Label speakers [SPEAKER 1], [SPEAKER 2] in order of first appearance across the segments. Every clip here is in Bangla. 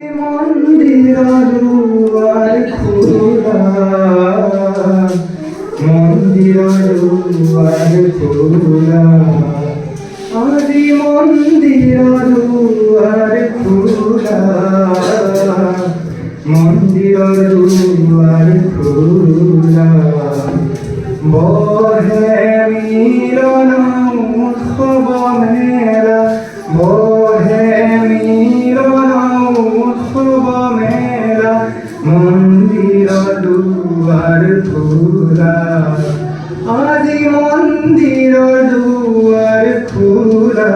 [SPEAKER 1] মন্দির দুয়ার খোলা, মন্দির দুয়ার খোলা, আজি মন্দির দুয়ার খোলা, মন্দির দুয়ার খোলা, বহে মিলন উৎসব মেলা, বহে মিলন উৎসব মেলা, মন্দির দুয়ার খোলা, আজি মন্দির দুয়ার খোলা,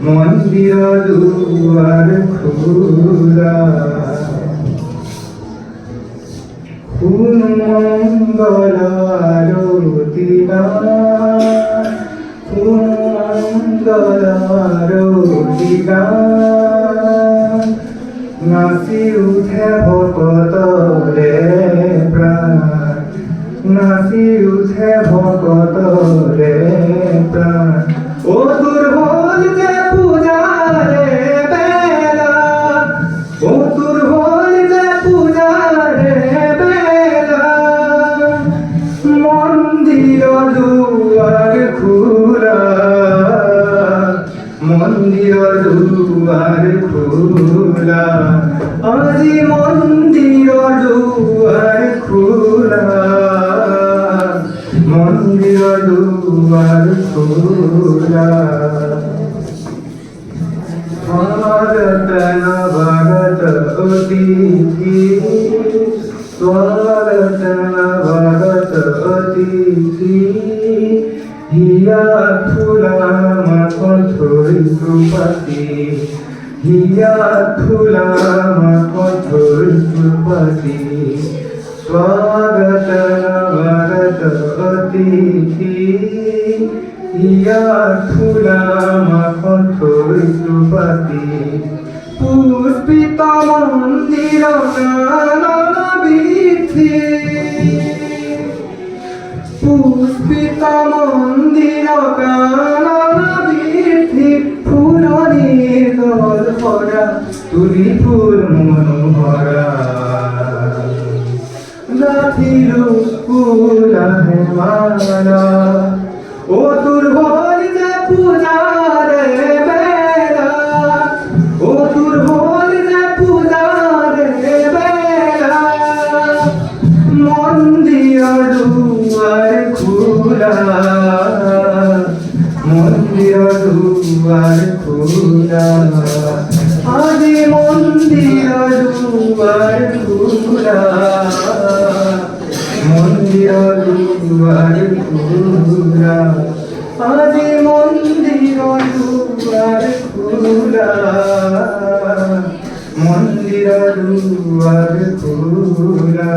[SPEAKER 1] মন্দির দুয়ার খোলা। কোন মঙ্গল আরতি গান, কোন মঙ্গল আরতি গান, নাচি উঠে ভকতৰে প্ৰাণ, নাচি উঠে ভকতৰে প্ৰাণ। ও দুর্বল যে পূজারে বেলা, ও দুর্বল যে পূজারে বেলা, মন্দির দুয়ার খোলা, মন্দির দুয়ার খোলা, আজি মন্দির দুয়ার খোলা, মন্দির দুয়ার খোলা। স্বাগত নবাগত অতিথি, স্বাগত নবাগত অতিথি, হিয়া ফুলা কঠোর সুপতি, হিয়া ফুলা কঠোর সুপতি, স্বাগত নবাগত অতিথি, হিয়া ফুলা কঠোর সুপতি। পুষ্পিত মন্দির কানন বীথি, পুষ্পিত মন্দির কানন বীথি, ফুলনির দল ভরা তুলি ফুল মনোহরা, গাঁথিলু ফুলাহে মালা। ও দুর্বল যে পূজারে বেলা, ও দুর্বল যে পূজারে বেলা, মন্দির দুয়ার খোলা, মন্দির দুয়ার খোলা, আজি মন্দির দুয়ার খোলা, মন্দির দুয়ার খোলা, আজি মন্দির দুয়ার খোলা, মন্দির দুয়ার খোলা।